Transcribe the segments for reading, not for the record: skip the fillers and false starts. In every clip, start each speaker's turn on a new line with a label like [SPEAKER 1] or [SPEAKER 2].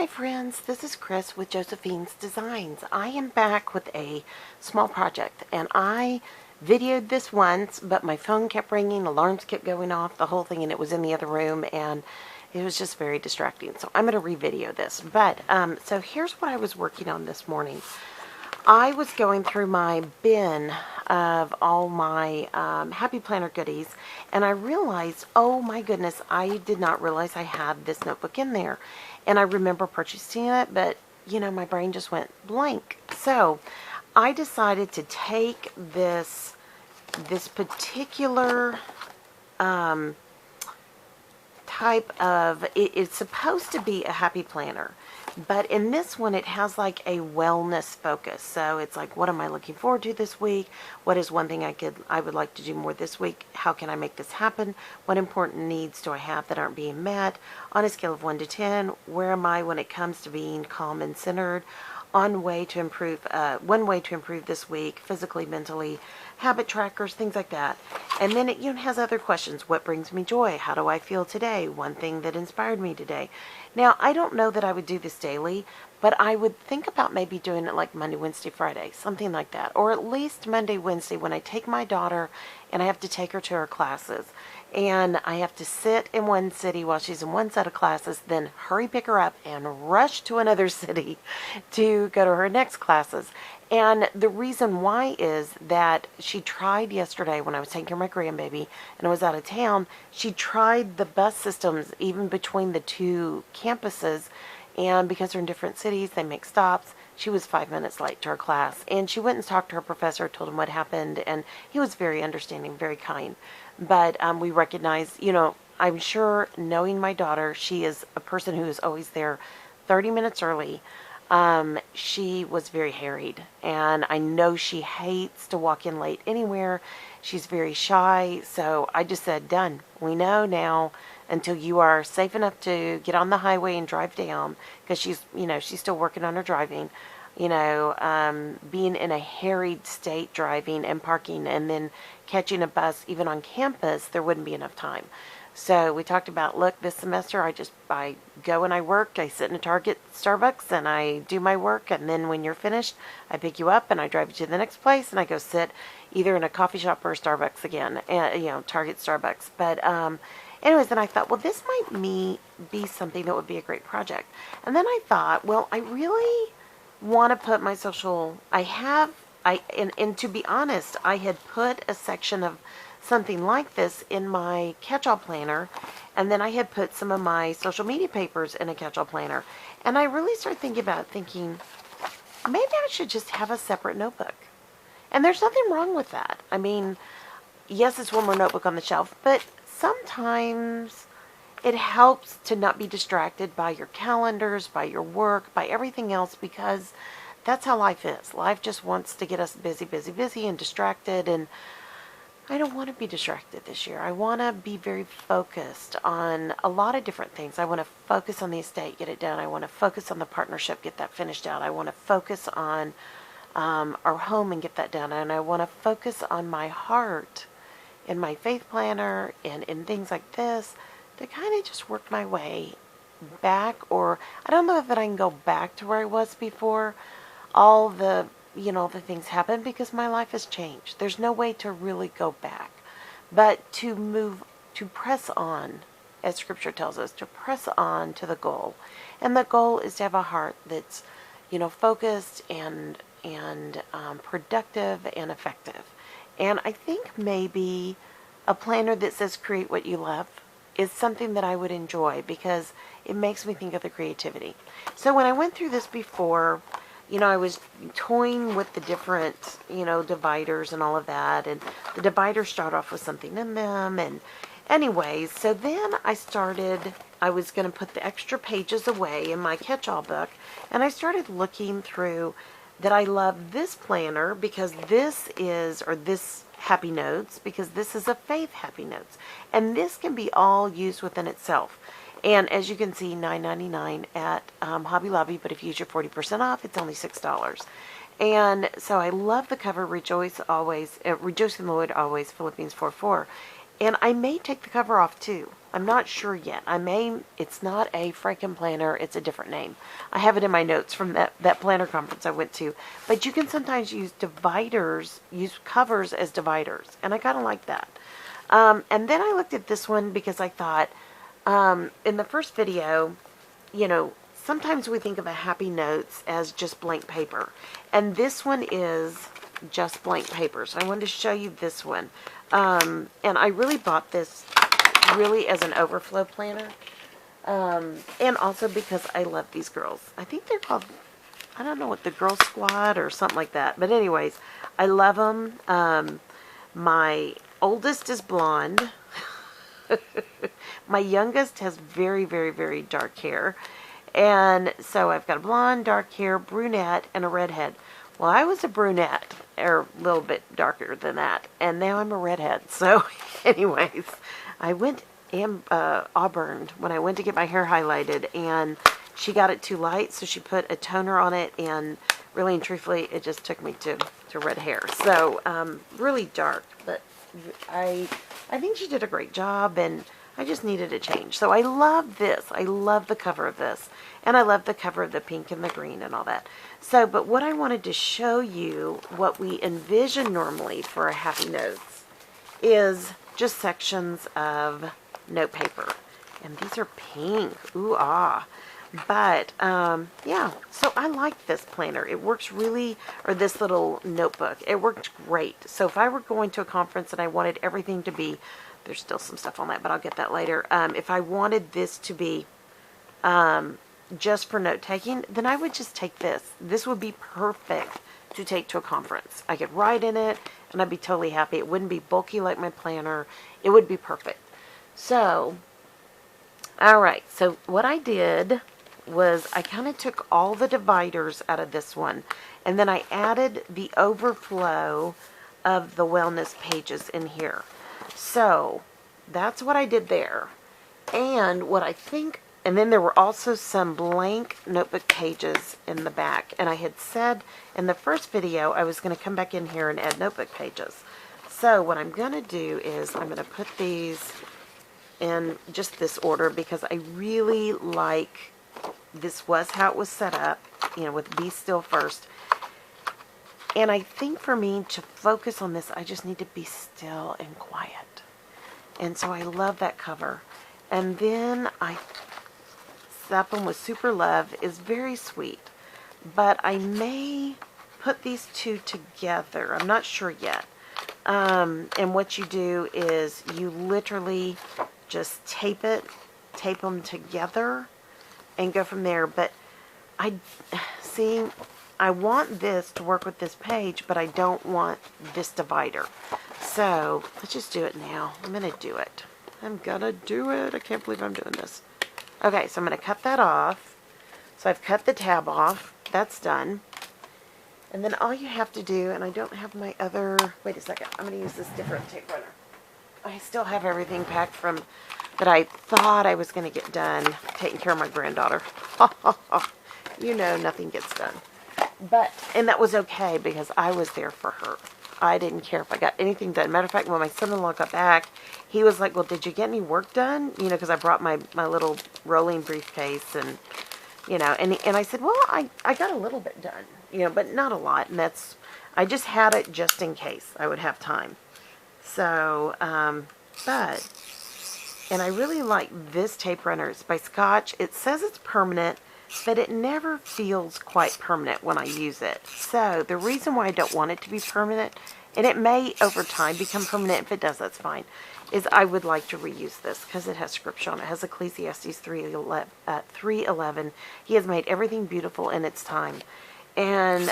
[SPEAKER 1] Hi friends, this is Chris with Josephine's Designs. I am back with a small project, and I videoed this once, but my phone kept ringing, alarms kept going off, the whole thing, and it was in the other room, and it was just very distracting. So I'm going to re-video this. But so here's what I was working on this morning. I was going through my bin of all my Happy Planner goodies, and I realized, oh my goodness, I did not realize I had this notebook in there. And I remember purchasing it, but, you know, my brain just went blank. So I decided to take this particular type of, it's supposed to be a happy planner, but in this one it has like a wellness focus. So it's like, what am I looking forward to this week? What is one thing I would like to do more this week? How can I make this happen? What important needs do I have that aren't being met? On a scale of 1 to 10, where am I when it comes to being calm and centered? One way to improve this week, physically, mentally, habit trackers, things like that. And then it has other questions. What brings me joy? How do I feel today? One thing that inspired me today. Now, I don't know that I would do this daily, but I would think about maybe doing it like Monday, Wednesday, Friday, something like that. Or at least Monday, Wednesday, when I take my daughter and I have to take her to her classes. And I have to sit in one city while she's in one set of classes, then hurry pick her up and rush to another city to go to her next classes. And the reason why is that she tried yesterday when I was taking care of my grandbaby and I was out of town, she tried the bus systems even between the two campuses, and because they're in different cities, they make stops. She was 5 minutes late to her class, and she went and talked to her professor, told him what happened, and he was very understanding, very kind. But we recognize, I'm sure, knowing my daughter, she is a person who is always there 30 minutes early. She was very harried, and I know she hates to walk in late anywhere. She's very shy, so I just said, done. We know now until you are safe enough to get on the highway and drive down, because she's still working on her driving. Being in a harried state driving and parking and then catching a bus even on campus, there wouldn't be enough time. So we talked about, look, this semester I go and I work, I sit in a Target, Starbucks, and I do my work, and then when you're finished, I pick you up and I drive you to the next place, and I go sit either in a coffee shop or a Starbucks again, Target, Starbucks. But anyways, then I thought, well, this might be something that would be a great project. And then I thought, well, I really want to put my social, and to be honest, I had put a section of something like this in my catch-all planner, and then I had put some of my social media papers in a catch-all planner, and I really started thinking, maybe I should just have a separate notebook. And there's nothing wrong with that. I mean, yes, it's one more notebook on the shelf, but sometimes it helps to not be distracted by your calendars, by your work, by everything else, because that's how life is. Life just wants to get us busy, busy, busy and distracted, and I don't want to be distracted this year. I want to be very focused on a lot of different things. I want to focus on the estate, get it done. I want to focus on the partnership, get that finished out. I want to focus on our home and get that done. And I want to focus on my heart in my faith planner and in things like this to kind of just work my way back. Or I don't know if I can go back to where I was before all the things happen, because my life has changed. There's no way to really go back, but to press on, as Scripture tells us, to press on to the goal. And the goal is to have a heart that's, focused and productive and effective. And I think maybe a planner that says create what you love is something that I would enjoy, because it makes me think of the creativity. So when I went through this before, I was toying with the different, dividers and all of that. And the dividers start off with something in them. And anyways, so then I was going to put the extra pages away in my catch-all book. And I started looking through that I love this planner because this Happy Notes, because this is a faith Happy Notes. And this can be all used within itself. And as you can see, $9.99 at Hobby Lobby, but if you use your 40% off, it's only $6. And so I love the cover, rejoice in the Lord always, Philippians 4:4. And I may take the cover off too. I'm not sure yet. It's not a Franken planner, it's a different name. I have it in my notes from that planner conference I went to. But you can sometimes use dividers, use covers as dividers. And I kind of like that. And then I looked at this one because I thought, in the first video, you know, sometimes we think of a Happy Notes as just blank paper. And this one is just blank paper. So I wanted to show you this one. And I really bought this really as an overflow planner. And also because I love these girls. I think they're called, I don't know what, the Girl Squad or something like that. But anyways, I love them. My oldest is blonde. My youngest has very, very, very dark hair. And so I've got a blonde, dark hair, brunette, and a redhead. Well, I was a brunette, or a little bit darker than that, and now I'm a redhead. So anyways, I went auburn when I went to get my hair highlighted, and she got it too light, so she put a toner on it, and really and truthfully, it just took me to red hair. So really dark, but I think she did a great job, and I just needed a change. So I love this. I love the cover of this. And I love the cover of the pink and the green and all that. So, but what I wanted to show you, what we envision normally for a Happy Notes, is just sections of note paper. And these are pink. Ooh, ah. But, yeah, so I like this planner. It works really, or this little notebook. It worked great. So if I were going to a conference and I wanted everything to be, there's still some stuff on that, but I'll get that later. If I wanted this to be just for note-taking, then I would just take this. This would be perfect to take to a conference. I could write in it, and I'd be totally happy. It wouldn't be bulky like my planner. It would be perfect. So, all right. So what I did was I kind of took all the dividers out of this one, and then I added the overflow of the wellness pages in here. So that's what I did there. And what I think, and then there were also some blank notebook pages in the back. And I had said in the first video I was going to come back in here and add notebook pages. So what I'm going to do is I'm going to put these in just this order because I really like, this was how it was set up, you know, with Be Still first. And I think for me to focus on this, I just need to be still and quiet. And so I love that cover. And then I Sap 'em with Super Love is very sweet. But I may put these two together. I'm not sure yet. And what you do is you literally just tape them together and go from there. But I want this to work with this page, but I don't want this divider. So let's just do it now. I'm going to do it. I'm going to do it. I can't believe I'm doing this. Okay, so I'm going to cut that off. So I've cut the tab off. That's done. And then all you have to do, and I don't have my other, wait a second, I'm going to use this different tape runner. I still have everything packed from that I thought I was going to get done taking care of my granddaughter. You know, nothing gets done. But, and that was okay because I was there for her. I didn't care if I got anything done. Matter of fact, when my son-in-law got back, he was like, well, did you get any work done? You know, because I brought my little rolling briefcase and, you know, and I said, well, I got a little bit done, you know, but not a lot. And that's, I just had it just in case I would have time. So, but, and I really like this tape runner. It's by Scotch. It says it's permanent, but it never feels quite permanent when I use it. So the reason why I don't want it to be permanent, and it may over time become permanent, if it does, that's fine, is I would like to reuse this because it has scripture on it. It has Ecclesiastes 3:11. He has made everything beautiful in its time. And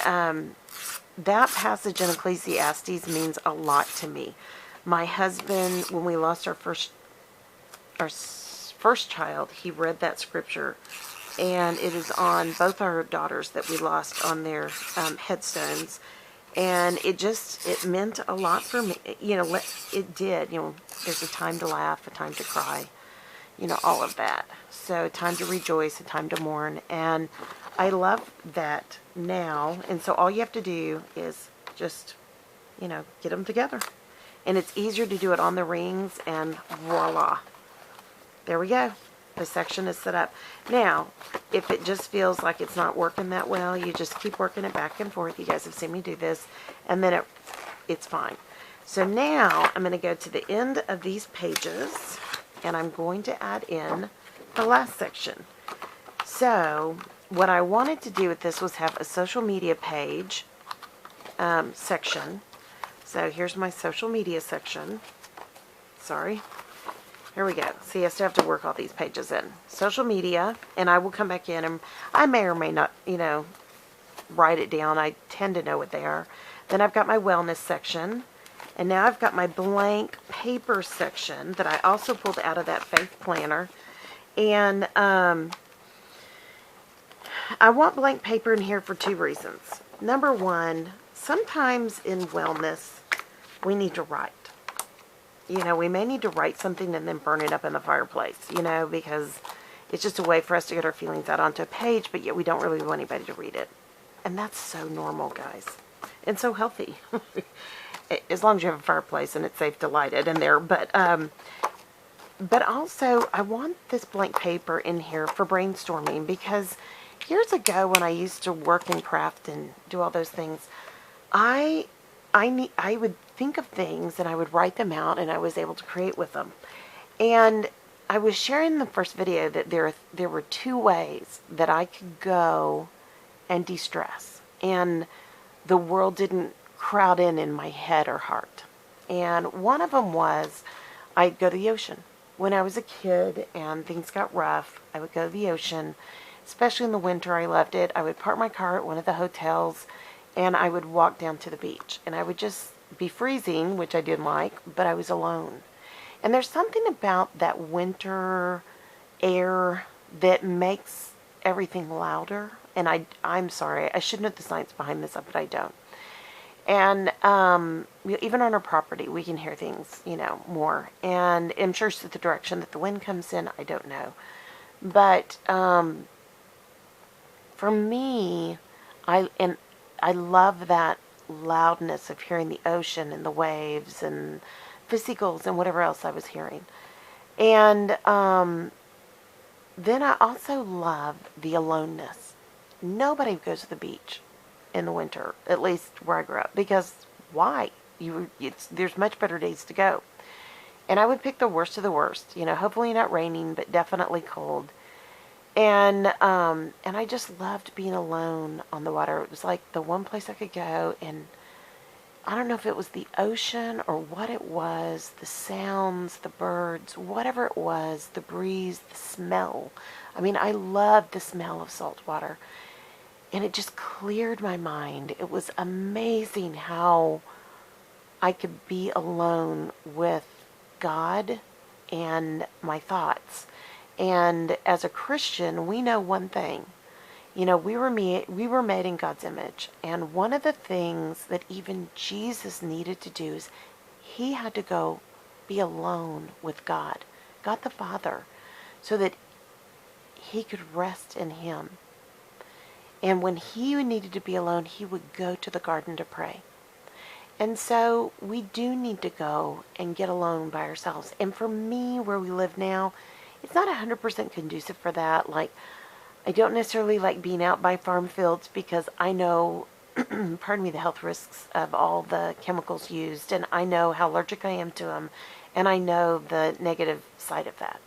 [SPEAKER 1] that passage in Ecclesiastes means a lot to me. My husband, when we lost our first child, he read that scripture. And it is on both our daughters that we lost on their headstones. And it meant a lot for me. You know, it did. You know, there's a time to laugh, a time to cry, you know, all of that. So, time to rejoice, a time to mourn. And I love that now. And so all you have to do is just, you know, get them together. And it's easier to do it on the rings, and voila. there we go. The section is set up. Now, if it just feels like it's not working that well, you just keep working it back and forth. You guys have seen me do this, and then it's fine. So now I'm going to go to the end of these pages, and I'm going to add in the last section. So what I wanted to do with this was have a social media page section. So here's my social media section. Sorry. Here we go. See, I still have to work all these pages in. Social media, and I will come back in, and I may or may not, write it down. I tend to know what they are. Then I've got my wellness section, and now I've got my blank paper section that I also pulled out of that faith planner. And I want blank paper in here for two reasons. Number one, sometimes in wellness, we need to write. We may need to write something and then burn it up in the fireplace, because it's just a way for us to get our feelings out onto a page, but yet we don't really want anybody to read it. And that's so normal, guys. And so healthy. As long as you have a fireplace and it's safe to light it in there. But also, I want this blank paper in here for brainstorming, because years ago when I used to work and craft and do all those things, I would think of things and I would write them out, and I was able to create with them. And I was sharing in the first video that there were two ways that I could go and de-stress, and the world didn't crowd in my head or heart. And one of them was I'd go to the ocean. When I was a kid and things got rough, I would go to the ocean, especially in the winter. I loved it. I would park my car at one of the hotels, and I would walk down to the beach, and I would just be freezing, which I didn't like, but I was alone. And there's something about that winter air that makes everything louder. And I'm sorry, I should know the science behind this, but I don't. And even on our property, we can hear things, more. And I'm sure it's the direction that the wind comes in. I don't know. But for me, I love that loudness of hearing the ocean and the waves and the seagulls and whatever else I was hearing. And then I also love the aloneness. Nobody goes to the beach in the winter, at least where I grew up, because why? There's much better days to go. And I would pick the worst of the worst, hopefully not raining, but definitely cold. And I just loved being alone on the water. It was like the one place I could go, and I don't know if it was the ocean or what it was, the sounds, the birds, whatever it was, the breeze, the smell. I mean, I loved the smell of salt water, and it just cleared my mind. It was amazing how I could be alone with God and my thoughts. And as a Christian, we know one thing. We were made in God's image. And one of the things that even Jesus needed to do is he had to go be alone with God the Father, so that he could rest in him. And when he needed to be alone, he would go to the garden to pray. And so we do need to go and get alone by ourselves. And for me, where we live now, it's not 100% conducive for that. Like, I don't necessarily like being out by farm fields, because I know, pardon me, the health risks of all the chemicals used, and I know how allergic I am to them, and I know the negative side of that.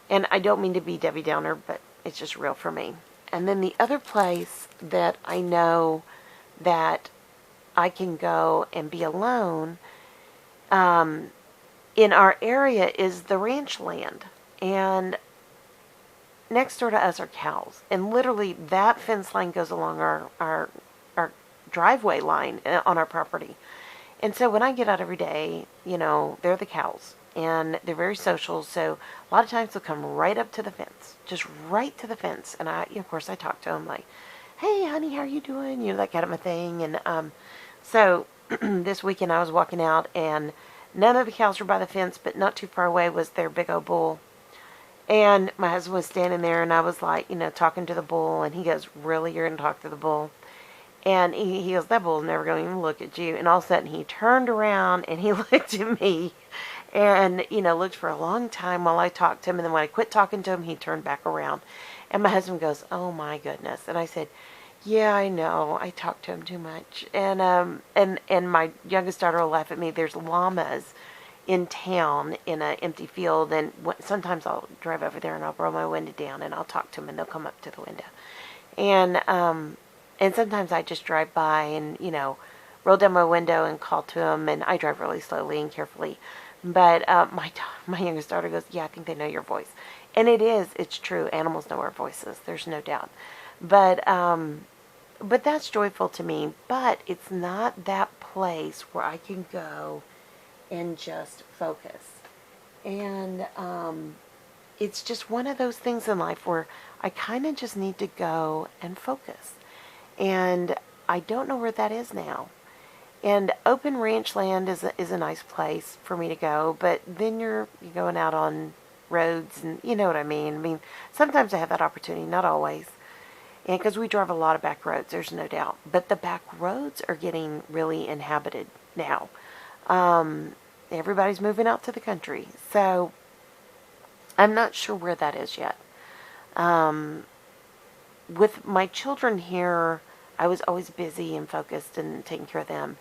[SPEAKER 1] And I don't mean to be Debbie Downer, but it's just real for me. And then the other place that I know that I can go and be alone in our area is the Ranchland. And next door to us are cows. And literally that fence line goes along our driveway line on our property. And so when I get out every day, they're the cows. And they're very social, so a lot of times they'll come right up to the fence. Just right to the fence. And of course, I talk to them like, hey, honey, how are you doing? That kind of a thing. And so this weekend I was walking out, and none of the cows were by the fence, but not too far away was their big old bull. And my husband was standing there, and I was like, talking to the bull, and he goes, really, you're going to talk to the bull? And he goes, that bull's never going to even look at you. And all of a sudden he turned around and he looked at me, And, looked for a long time while I talked to him. And then when I quit talking to him, he turned back around. And my husband goes, "Oh my goodness." And I said, "Yeah, I know. I talk to him too much." And my youngest daughter will laugh at me. There's llamas in town in an empty field, and sometimes I'll drive over there and I'll roll my window down and I'll talk to them, and they'll come up to the window. And sometimes I just drive by and, roll down my window and call to them, and I drive really slowly and carefully. But my youngest daughter goes, "Yeah, I think they know your voice." And it's true. Animals know our voices. There's no doubt. But that's joyful to me. But it's not that place where I can go and just focus. And it's just one of those things in life where I kind of just need to go and focus. And I don't know where that is now. And open Ranchland is a nice place for me to go, but then you're going out on roads, and you know what I mean. I mean, sometimes I have that opportunity, not always. And because we drive a lot of back roads, there's no doubt. But the back roads are getting really inhabited now. Everybody's moving out to the country. So I'm not sure where that is yet. With my children here, I was always busy and focused and taking care of them.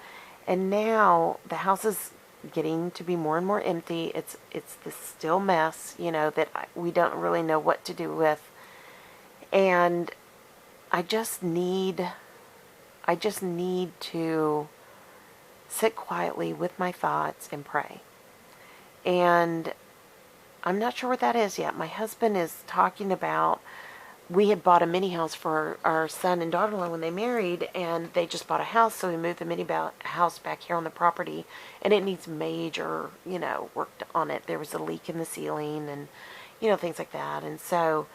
[SPEAKER 1] And now the house is getting to be more and more empty. It's this still mess, that we don't really know what to do with. And I just need to sit quietly with my thoughts and pray. And I'm not sure what that is yet. My husband is talking about, we had bought a mini house for our son and daughter-in-law when they married, and they just bought a house, so we moved the mini house back here on the property, and it needs major, work on it. There was a leak in the ceiling and, things like that. And so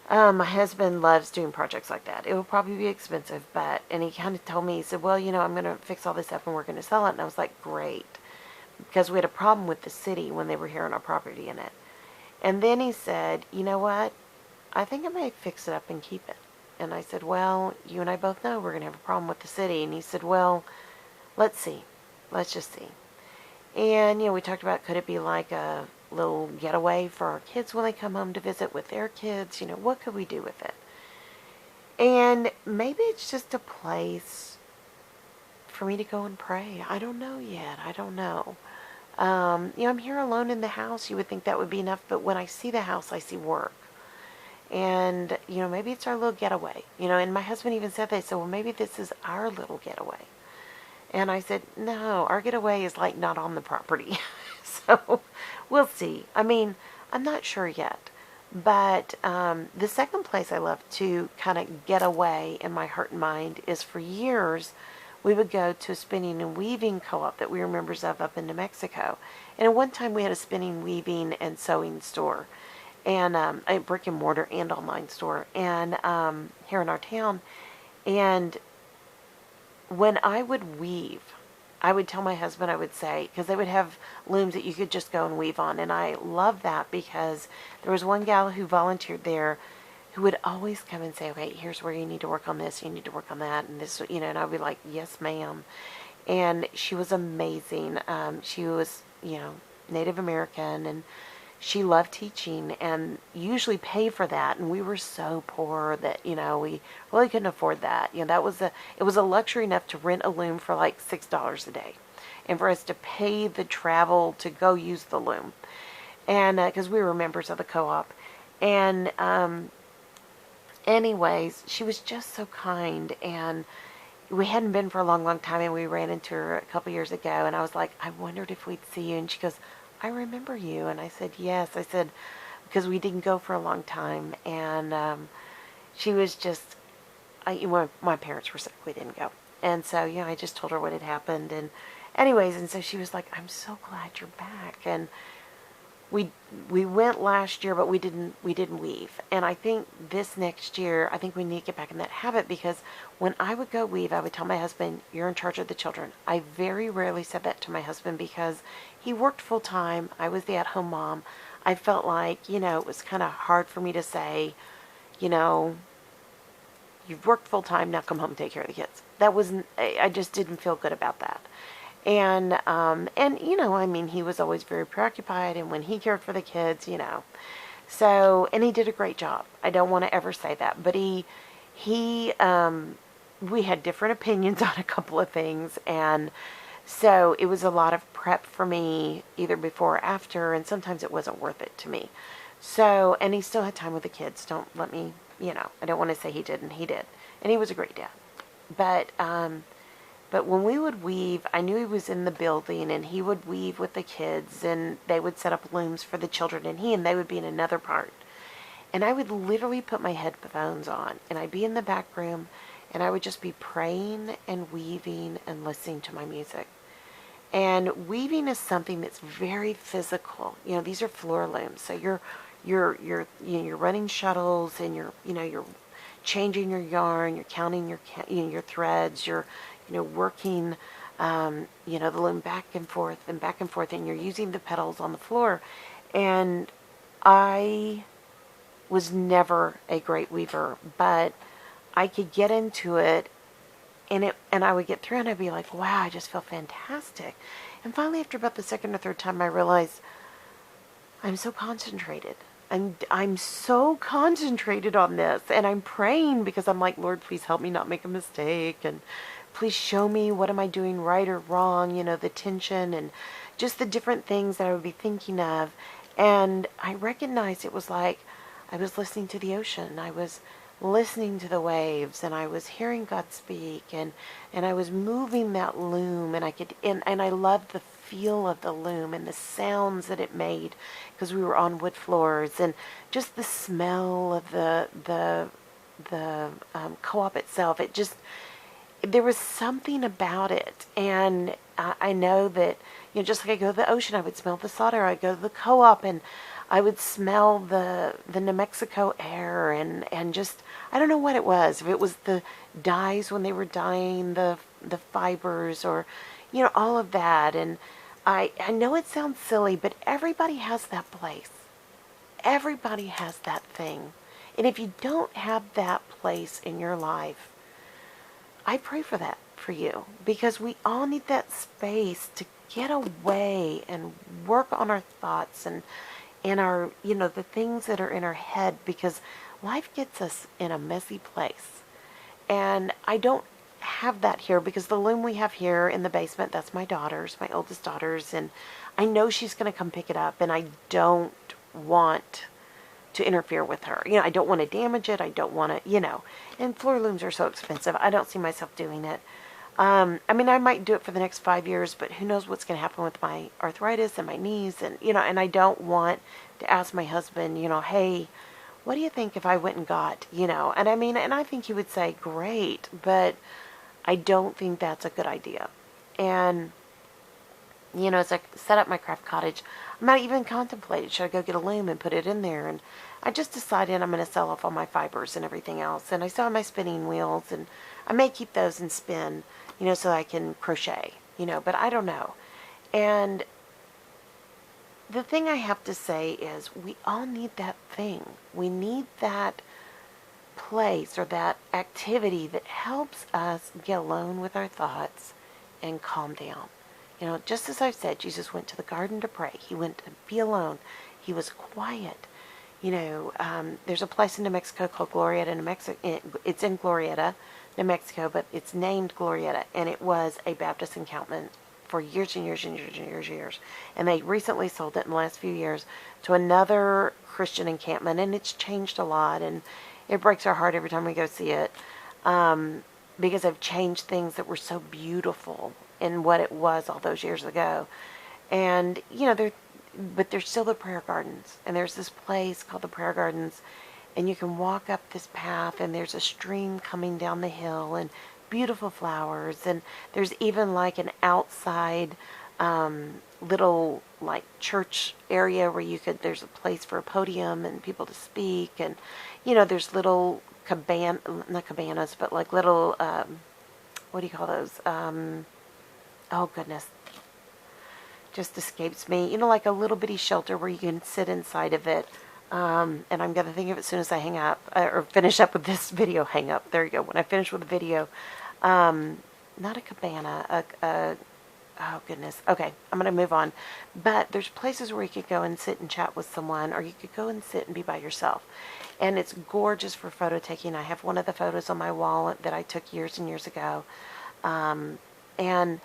[SPEAKER 1] my husband loves doing projects like that. It will probably be expensive, and he kind of told me, he said, "Well, I'm going to fix all this up and we're going to sell it." And I was like, "Great." Because we had a problem with the city when they were here on our property in it. And then he said, "You know what? I think I may fix it up and keep it." And I said, "Well, you and I both know we're going to have a problem with the city." And he said, "Well, let's see. Let's just see." And, we talked about, could it be like a little getaway for our kids when they come home to visit with their kids? What could we do with it? And maybe it's just a place for me to go and pray. I don't know yet. I don't know. I'm here alone in the house. You would think that would be enough, but when I see the house, I see work. And, maybe it's our little getaway. And my husband even said that. He said, "Well, maybe this is our little getaway." And I said, "No, our getaway is like not on the property." So we'll see. I mean, I'm not sure yet. But the second place I love to kind of get away in my heart and mind is, for years, we would go to a spinning and weaving co-op that we were members of up in New Mexico. And at one time we had a spinning, weaving, and sewing store. And a brick and mortar and online store, and here in our town. And when I would weave, I would tell my husband, I would say, because they would have looms that you could just go and weave on, and I love that because there was one gal who volunteered there who would always come and say, "Okay, here's where you need to work on this, you need to work on that," and this, and I'd be like, "Yes, ma'am." And she was amazing. She was, Native American, and she loved teaching and usually paid for that. And we were so poor that, we really couldn't afford that. It was a luxury enough to rent a loom for like $6 a day, and for us to pay the travel to go use the loom. And because we were members of the co-op. And anyways, she was just so kind, and we hadn't been for a long, long time, and we ran into her a couple years ago, and I was like, "I wondered if we'd see you." And she goes, "I remember you." And I said, "Yes." I said, because we didn't go for a long time. And she was just, my parents were sick. We didn't go. And so, I just told her what had happened. And anyways, and so she was like, "I'm so glad you're back." And we went last year, but we didn't weave. And I think this next year, I think we need to get back in that habit, because when I would go weave, I would tell my husband, "You're in charge of the children." I very rarely said that to my husband because he worked full time. I was the at-home mom. I felt like, it was kind of hard for me to say, "You've worked full time, now come home and take care of the kids." I just didn't feel good about that. And you know, I mean, he was always very preoccupied, and when he cared for the kids, you know, so, and he did a great job. I don't want to ever say that, but we had different opinions on a couple of things, and so it was a lot of prep for me, either before or after, and sometimes it wasn't worth it to me. So, and he still had time with the kids. Don't let me, you know, I don't want to say he didn't. He did, and he was a great dad. But when we would weave, I knew he was in the building, and he would weave with the kids, and they would set up looms for the children, and they would be in another part. And I would literally put my headphones on, and I'd be in the back room, and I would just be praying and weaving and listening to my music. And weaving is something that's very physical. You know, these are floor looms, so you're running shuttles, and you're changing your yarn, you're counting your threads, you're working the loom back and forth and back and forth, and you're using the pedals on the floor. And I was never a great weaver, but I could get into it, and I would get through, and I'd be like, wow, I just feel fantastic. And finally, after about the second or third time, I realized I'm so concentrated. I'm so concentrated on this, and I'm praying because I'm like, Lord, please help me not make a mistake, and please show me what am I doing right or wrong, you know, the tension and just the different things that I would be thinking of. And I recognized it was like I was listening to the ocean. I was listening to the waves, and I was hearing God speak, and I was moving that loom, and I loved the feel of the loom and the sounds that it made, because we were on wood floors, and just the smell of the co-op itself. There was something about it. And I know that, you know, just like I go to the ocean, I would smell the solder. I'd go to the co-op, and I would smell the New Mexico air, and just, I don't know what it was. If it was the dyes when they were dyeing the fibers, or, you know, all of that. And I know it sounds silly, but everybody has that place. Everybody has that thing. And if you don't have that place in your life, I pray for that for you, because we all need that space to get away and work on our thoughts and our, you know, the things that are in our head, because life gets us in a messy place. And I don't have that here, because the loom we have here in the basement, that's my daughter's, my oldest daughter's, and I know she's going to come pick it up, and I don't want to interfere with her. You know, I don't want to damage it. I don't want to, you know, and floor looms are so expensive. I don't see myself doing it. I mean, I might do it for the next 5 years, but who knows what's going to happen with my arthritis and my knees, and, you know, and I don't want to ask my husband, you know, hey, what do you think if I went and got, you know, and I mean, and I think he would say, great, but I don't think that's a good idea. And, you know, as I set up my craft cottage, I might even contemplate, should I go get a loom and put it in there? And I just decided I'm going to sell off all my fibers and everything else. And I still have my spinning wheels, and I may keep those and spin, you know, so I can crochet, you know, but I don't know. And the thing I have to say is, we all need that thing. We need that place or that activity that helps us get alone with our thoughts and calm down. You know, just as I've said, Jesus went to the garden to pray. He went to be alone. He was quiet. You know, there's a place in New Mexico called Glorieta, New Mexico. It's in Glorieta, New Mexico, but it's named Glorieta, and it was a Baptist encampment for years and years and years and years and years. And they recently sold it in the last few years to another Christian encampment, and it's changed a lot, and it breaks our heart every time we go see it, because they've changed things that were so beautiful in what it was all those years ago. And, you know, but there's still the prayer gardens, and there's this place called the prayer gardens, and you can walk up this path, and there's a stream coming down the hill, and beautiful flowers, and there's even like an outside little like church area where there's a place for a podium and people to speak, and, you know, there's little not cabanas, but like little, what do you call those? Oh goodness, just escapes me. You know, like a little bitty shelter where you can sit inside of it. And I'm going to think of it as soon as I hang up, or finish up with this video. Hang up. There you go. When I finish with the video, not a cabana, Oh, goodness. Okay, I'm going to move on. But there's places where you could go and sit and chat with someone, or you could go and sit and be by yourself. And it's gorgeous for photo taking. I have one of the photos on my wall that I took years and years ago. And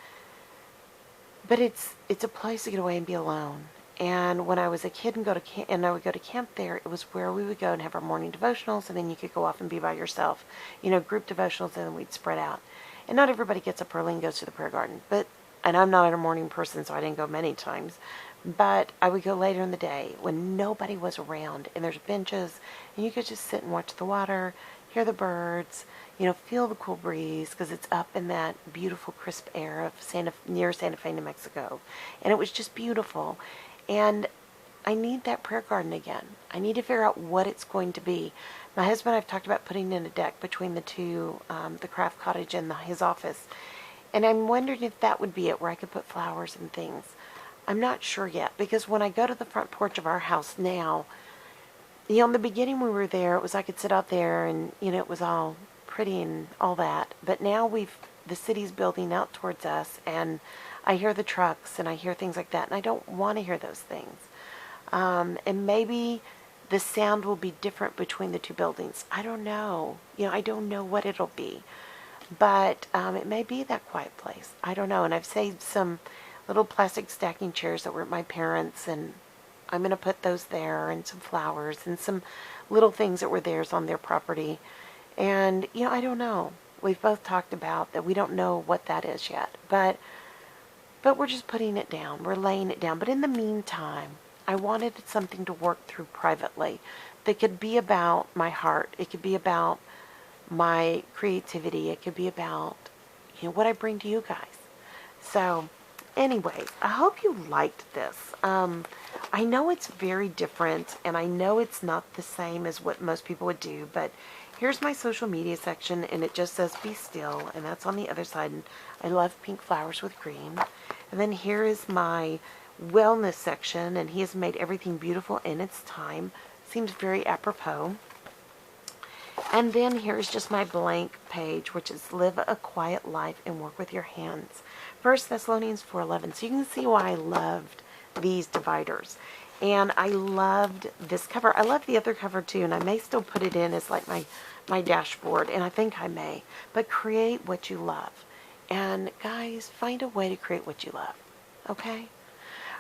[SPEAKER 1] but it's a place to get away and be alone. And when I was a kid and go to camp, and I would go to camp there, it was where we would go and have our morning devotionals, and then you could go off and be by yourself, group devotionals, and then we'd spread out. And not everybody gets up early and goes to the prayer garden, and I'm not a morning person, so I didn't go many times. But I would go later in the day when nobody was around, and there's benches, and you could just sit and watch the water, hear the birds, feel the cool breeze, because it's up in that beautiful crisp air of near Santa Fe, New Mexico. And it was just beautiful. And I need that prayer garden again. I need to figure out what it's going to be. My husband, I've talked about putting in a deck between the two, the craft cottage and his office. And I'm wondering if that would be it, where I could put flowers and things. I'm not sure yet, because when I go to the front porch of our house now, in the beginning we were there, it was I could sit out there and, it was all pretty and all that. But now the city's building out towards us, and I hear the trucks and I hear things like that, and I don't want to hear those things. And maybe the sound will be different between the two buildings. I don't know. I don't know what it'll be. But it may be that quiet place. I don't know. And I've saved some little plastic stacking chairs that were at my parents', and I'm going to put those there, and some flowers and some little things that were theirs on their property. And, I don't know. We've both talked about that we don't know what that is yet. But we're just putting it down. We're laying it down. But in the meantime, I wanted something to work through privately that could be about my heart. It could be about my creativity. It could be about, what I bring to you guys. So, anyways, I hope you liked this. I know it's very different, and I know it's not the same as what most people would do, but here's my social media section, and it just says be still, and that's on the other side. And I love pink flowers with green. And then here is my wellness section, and he has made everything beautiful in its time. Seems very apropos. And then here's just my blank page, which is live a quiet life and work with your hands. 1 Thessalonians 4:11. So you can see why I loved these dividers. And I loved this cover. I love the other cover too, and I may still put it in as like my dashboard, and I think I may. But create what you love. And guys, find a way to create what you love. Okay?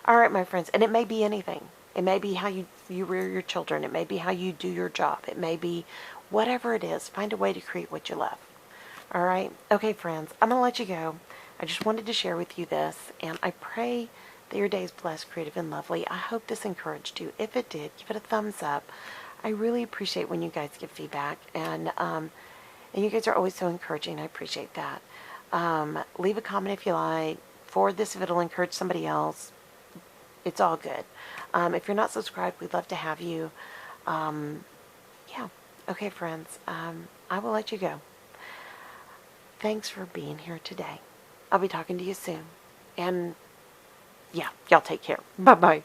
[SPEAKER 1] All right, my friends. And it may be anything. It may be how you rear your children. It may be how you do your job. It may be whatever it is. Find a way to create what you love. All right? Okay, friends. I'm going to let you go. I just wanted to share with you this, and I pray that your day is blessed, creative, and lovely. I hope this encouraged you. If it did, give it a thumbs up. I really appreciate when you guys give feedback, and you guys are always so encouraging. I appreciate that. Leave a comment if you like. Forward this if it'll encourage somebody else. It's all good. If you're not subscribed, we'd love to have you. Yeah. Okay, friends. I will let you go. Thanks for being here today. I'll be talking to you soon. And yeah, y'all take care. Bye-bye.